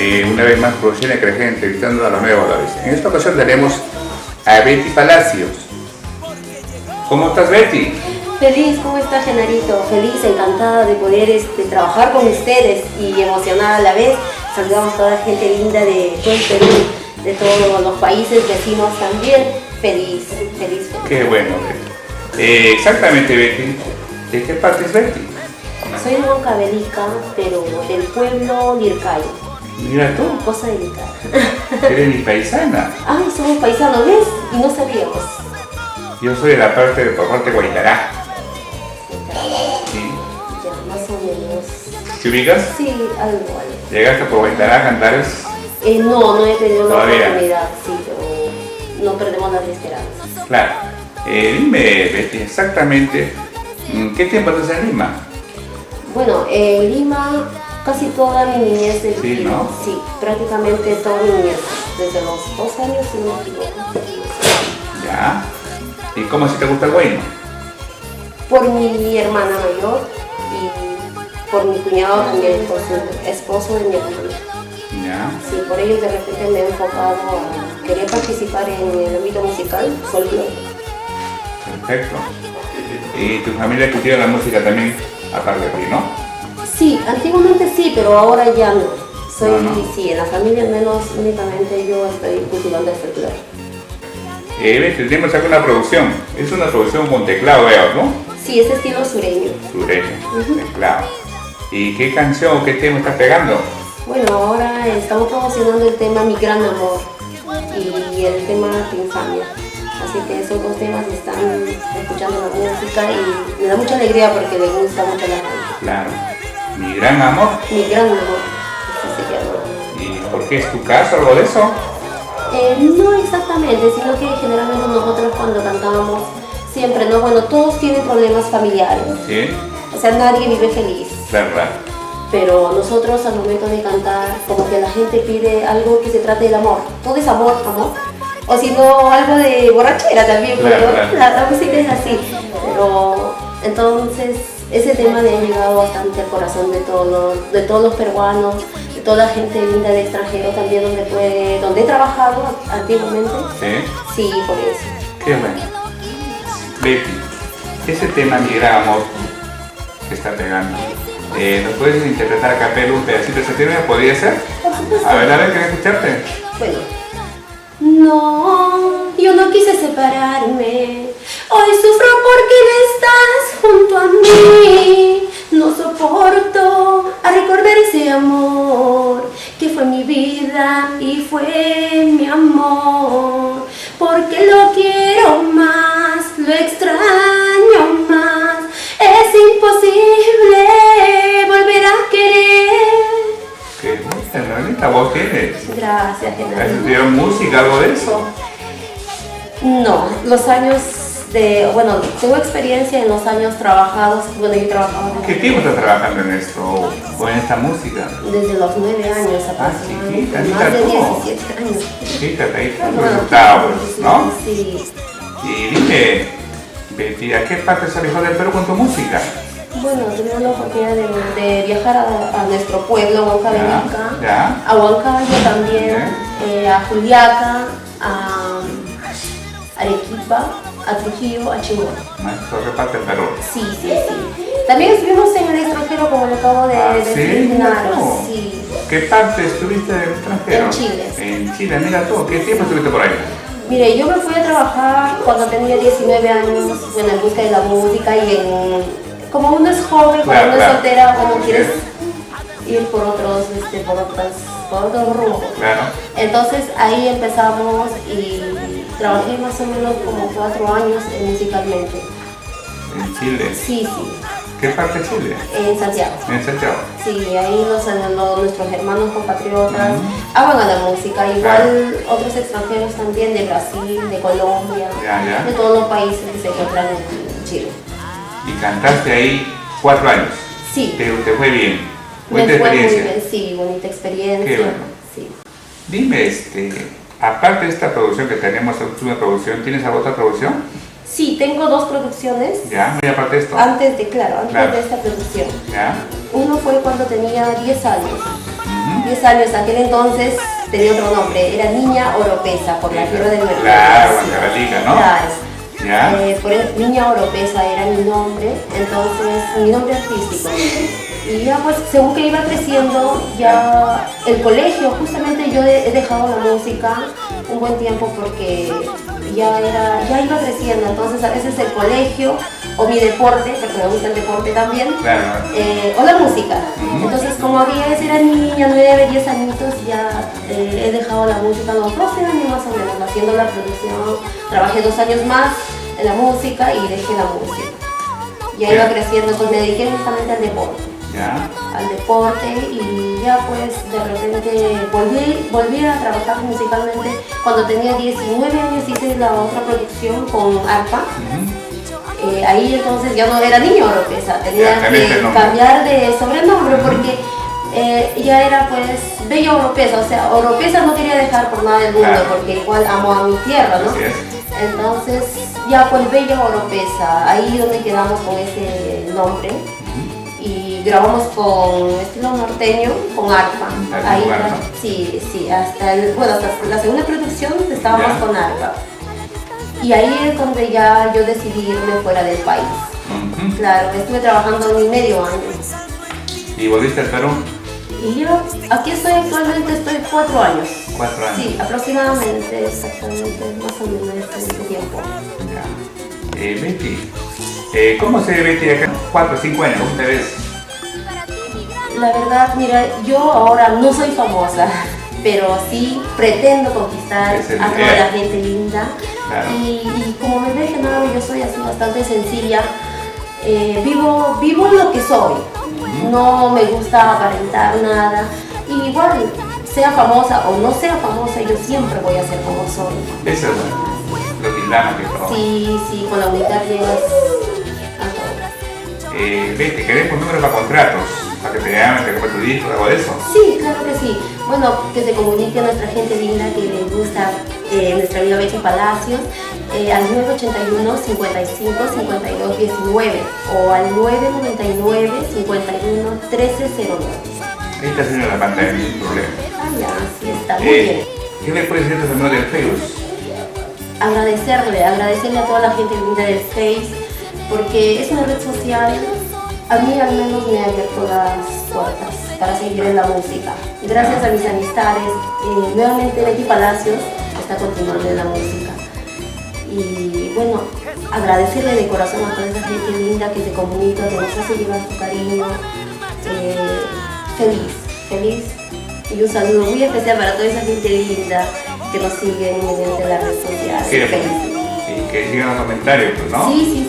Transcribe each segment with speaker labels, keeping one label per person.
Speaker 1: Una vez más, Producción Ecrejé entrevistando a los nuevos valores. En esta ocasión tenemos a Betty Palacios. ¿Cómo estás, Betty?
Speaker 2: Feliz, ¿cómo estás, Genarito? Feliz, encantada de poder trabajar con ustedes y emocionada a la vez. Saludamos a toda la gente linda de todo el Perú, de todos los países vecinos también. Feliz, feliz, feliz.
Speaker 1: Qué bueno, Betty. Exactamente, Betty. ¿De qué parte es Betty?
Speaker 2: Soy de Huancavelica, pero del pueblo Lircay.
Speaker 1: Mira tú,
Speaker 2: Cosa delicada.
Speaker 1: eres mi paisana.
Speaker 2: Ay, somos paisanos, ¿ves? Y no sabíamos.
Speaker 1: Yo soy de la parte de por parte de Guaytará. Sí.
Speaker 2: Ya, más o menos.
Speaker 1: ¿Te ubicas?
Speaker 2: Sí, algo.
Speaker 1: ¿Llegaste por Guaytará a Cantares?
Speaker 2: No he tenido la
Speaker 1: ¿Todavía?
Speaker 2: oportunidad, sí, pero no perdemos las esperanzas.
Speaker 1: Claro. Dime, Betty, exactamente, ¿qué tiempo estás en Lima?
Speaker 2: Bueno, en Lima casi toda mi niñez de
Speaker 1: Sí, ¿no?
Speaker 2: Sí, prácticamente toda mi niñez, desde los 2 años, si no me equivoco.
Speaker 1: Ya. ¿Y cómo si te gusta el guayno?
Speaker 2: Por mi hermana mayor y por mi cuñado también, por su esposo de mi hermana.
Speaker 1: Ya.
Speaker 2: Sí, por ello de repente me he enfocado a querer participar en el ámbito musical, folclore.
Speaker 1: Perfecto. ¿Y tu familia cultiva la música también, aparte de ti, no?
Speaker 2: Sí, antiguamente sí, pero ahora ya no.
Speaker 1: No.
Speaker 2: Sí, en la familia al menos únicamente yo estoy cultivando el folclore.
Speaker 1: Betty, tenemos acá una producción. Es una producción con teclado, veo, ¿no?
Speaker 2: Sí, es estilo sureño.
Speaker 1: Sureño, teclado. ¿Y qué canción o qué tema estás pegando?
Speaker 2: Bueno, ahora estamos promocionando el tema Mi Gran Amor y el tema Tu Infamia. Así que esos 2 temas están escuchando la música y me da mucha alegría porque le gusta mucho a la gente.
Speaker 1: Claro. Mi gran amor.
Speaker 2: Mi Gran Amor, así se llama.
Speaker 1: ¿Y por qué es tu caso, algo de eso?
Speaker 2: No exactamente, sino que generalmente nosotros cuando cantamos siempre, ¿no? Bueno, todos tienen problemas familiares,
Speaker 1: Sí,
Speaker 2: o sea, nadie vive feliz.
Speaker 1: verdad.
Speaker 2: Pero nosotros al momento de cantar, como que la gente pide algo que se trate del amor. Todo es amor, amor. O si no, algo de borrachera también,
Speaker 1: Claro,
Speaker 2: pero
Speaker 1: claro.
Speaker 2: la música es así. Pero entonces ese tema le ha llegado bastante al corazón de todos los peruanos, de toda la gente linda de extranjero también, donde he trabajado antiguamente.
Speaker 1: Sí,
Speaker 2: Sí, por eso.
Speaker 1: qué bueno. Betty, ese tema Mi gran amor que está pegando, ¿nos puedes interpretar a capela un pedacito de ese tema? ¿Podría ser?
Speaker 2: Por supuesto.
Speaker 1: A ver, ¿querés escucharte?
Speaker 2: Bueno. No, yo no quise separarme. Hoy sufro porque no estás junto a mí. No soporto a recordar ese amor que fue mi vida y fue mi amor. Porque lo quiero más, lo extraño más. Es imposible volver a querer.
Speaker 1: Qué bonita voz tienes.
Speaker 2: Gracias,
Speaker 1: ¿Has
Speaker 2: Genaro.
Speaker 1: estudiado música, algo de eso?
Speaker 2: No, bueno, tengo experiencia en los años trabajados, bueno, yo he trabajado
Speaker 1: ¿Qué tiempo estás trabajando en esto o en esta música?
Speaker 2: desde los 9 años aproximadamente,
Speaker 1: chiquita,
Speaker 2: más de
Speaker 1: mira tú.
Speaker 2: 17 años.
Speaker 1: Fíjate, ahí están los
Speaker 2: Bueno,
Speaker 1: resultados, ¿no?
Speaker 2: Sí.
Speaker 1: Y dime, Betty, ¿a qué parte se alejó del Perú con tu música?
Speaker 2: Bueno, tuvimos la oportunidad de viajar a nuestro pueblo, Huancavelica,
Speaker 1: Ya.
Speaker 2: a Huancayo también, a Juliaca, a Arequipa, a Trujillo, a Chihuahua.
Speaker 1: Maestro reparte el Perú.
Speaker 2: Sí. También estuvimos en el extranjero, como le acabo de
Speaker 1: ¿Sí?
Speaker 2: decir.
Speaker 1: Mira
Speaker 2: Claro,
Speaker 1: tú.
Speaker 2: sí.
Speaker 1: ¿Qué parte estuviste del extranjero?
Speaker 2: En Chile.
Speaker 1: En Chile, mira tú. ¿Qué tiempo estuviste por ahí?
Speaker 2: Mire, yo me fui a trabajar cuando tenía 19 años, bueno, en busca de la música como uno es joven, cuando uno es
Speaker 1: Claro.
Speaker 2: soltera, como quieres ir por otros rumbos.
Speaker 1: Claro.
Speaker 2: Entonces ahí empezamos y trabajé más o menos como 4 años musicalmente.
Speaker 1: En Chile.
Speaker 2: Sí,
Speaker 1: ¿Qué parte de Chile?
Speaker 2: en Santiago.
Speaker 1: En Santiago.
Speaker 2: Sí, ahí nuestros hermanos compatriotas aman a la música, igual otros extranjeros también de Brasil, de Colombia,
Speaker 1: Ya.
Speaker 2: de todos los países que se encuentran en Chile.
Speaker 1: Y cantaste ahí 4 años.
Speaker 2: Sí,
Speaker 1: Te fue bien.
Speaker 2: me
Speaker 1: Buena
Speaker 2: fue muy
Speaker 1: experiencia.
Speaker 2: bien, sí, bonita experiencia.
Speaker 1: Qué bueno.
Speaker 2: Sí.
Speaker 1: Dime, aparte de esta producción que tenemos, una producción, ¿tienes alguna otra producción?
Speaker 2: Sí, tengo 2 producciones.
Speaker 1: Ya, muy aparte de esto.
Speaker 2: Antes de
Speaker 1: Claro.
Speaker 2: esta producción.
Speaker 1: Ya,
Speaker 2: Uno fue cuando tenía 10 años. 10 años, aquel entonces tenía otro nombre, era Niña Oropesa, por la tierra del mercado.
Speaker 1: Claro, Huancavelica, ¿no?
Speaker 2: Claro.
Speaker 1: ¿Ya?
Speaker 2: Niña Oropesa era mi nombre, entonces mi nombre artístico. Y ya pues según que iba creciendo, ya el colegio, justamente yo he dejado la música un buen tiempo porque ya iba creciendo, entonces a veces el colegio o mi deporte, porque me gusta el deporte también,
Speaker 1: Claro.
Speaker 2: o la música. Entonces como había era niña, 9, 10 añitos, ya he dejado la música a los 12 años más o menos, haciendo la producción. Trabajé 2 años más en la música y dejé la música. Ya iba creciendo, pues me dediqué justamente al deporte.
Speaker 1: ¿Ya?
Speaker 2: Al deporte y ya pues de repente volví a trabajar musicalmente. Cuando tenía 19 años hice la otra producción con arpa. Ahí entonces ya no era Niña Oropesa, tenía que cambiar de sobrenombre porque ya era pues Bella Oropesa, o sea, Oropesa no quería dejar por nada del mundo porque igual amo a mi tierra, ¿no? Entonces ya pues Bella Oropesa, ahí donde quedamos con ese nombre. Y grabamos con estilo norteño, con arpa. Ahí, sí, hasta la segunda producción estábamos con arpa. Y ahí es donde ya yo decidí irme fuera del país. Claro, estuve trabajando en medio año.
Speaker 1: ¿Y volviste al Perú?
Speaker 2: Y yo aquí estoy actualmente, estoy 4 años.
Speaker 1: 4 años.
Speaker 2: Sí, aproximadamente, exactamente, más o menos este tiempo.
Speaker 1: Ya. Betty, ¿cómo se ve Betty acá? 4 o 5 años, ¿cómo te ves?
Speaker 2: La verdad, mira, yo ahora no soy famosa, pero sí pretendo conquistar a toda la gente linda. Claro. Y como me ve Genaro, yo soy así bastante sencilla. Vivo lo que soy. No me gusta aparentar nada. Y igual, sea famosa o no sea famosa, yo siempre voy a ser como soy.
Speaker 1: Eso es bueno. Lo humildad que todo.
Speaker 2: Sí, con la humildad llegas a todo.
Speaker 1: Betty, ¿querés un número para contratos? ¿Para que te llamen, te compre tu disco, algo de eso?
Speaker 2: Sí, claro que sí. Bueno, que se comunique a nuestra gente linda que le gusta nuestra amiga Betty Palacios al 981 55 52 19 o al 999 51 1309.
Speaker 1: Ahí está haciendo la pantalla, no hay problema.
Speaker 2: Ah, ya, sí, está muy bien.
Speaker 1: ¿Qué le puedes decir a tus amigos del Facebook?
Speaker 2: Agradecerle a toda la gente linda del Face, porque es una red social. A mí al menos me ha abierto las puertas para seguir en la música. Gracias a mis amistades, nuevamente Betty Palacios está continuando en la música. Y bueno, agradecerle de corazón a toda esa gente linda que se comunica, que nos hace llevar su cariño. Feliz. Y un saludo muy especial para toda esa gente linda que nos sigue mediante las redes sociales.
Speaker 1: Y que sigan los comentarios, pues, ¿no?
Speaker 2: Sí.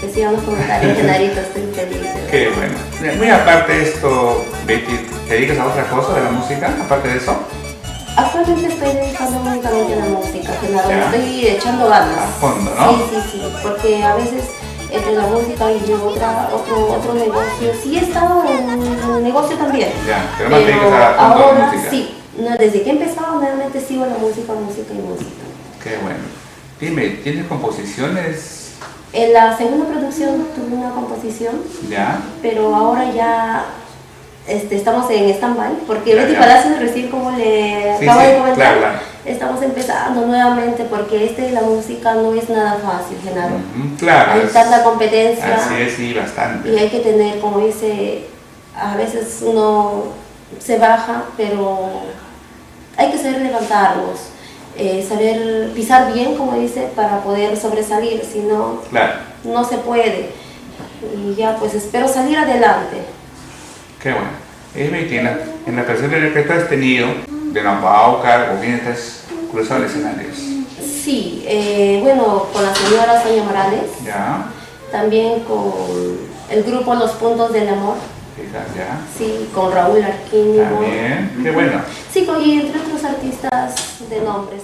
Speaker 2: Que sigan los comentarios, Genarito, estoy feliz.
Speaker 1: Qué bueno. Muy aparte de esto, Betty, ¿te dedicas a otra cosa de la música, aparte de eso?
Speaker 2: Actualmente estoy dedicando únicamente a la música, Genaro, me estoy echando ganas.
Speaker 1: A fondo, ¿no?
Speaker 2: Sí, porque a veces entre la música y otro negocio, sí he estado en el negocio también.
Speaker 1: Ya, pero más te dedicas a
Speaker 2: ahora
Speaker 1: la música.
Speaker 2: Sí, desde que he empezado realmente sigo la música.
Speaker 1: Qué bueno. Dime, ¿tienes composiciones?
Speaker 2: En la segunda producción tuve una composición, pero ahora ya estamos en stand-by, porque Betty Palacios recién, como le acabo de comentar, estamos empezando nuevamente porque la música no es nada fácil, Genaro.
Speaker 1: Claro.
Speaker 2: Hay tanta competencia.
Speaker 1: Así es, sí, bastante.
Speaker 2: Y hay que tener, como dice, a veces uno se baja, pero hay que saber levantarnos. Saber pisar bien, como dice, para poder sobresalir, si no, no se puede. Y ya, pues espero salir adelante.
Speaker 1: Qué bueno. Betty, en la tercera que tú has tenido, de Nampauca, o bien estás cruzado escenarios.
Speaker 2: Sí, bueno, con la señora Sonia Morales. También con el grupo Los Puntos del Amor. Sí, con Raúl Arquín.
Speaker 1: También, qué bueno.
Speaker 2: Sí, y entre otros artistas de nombre.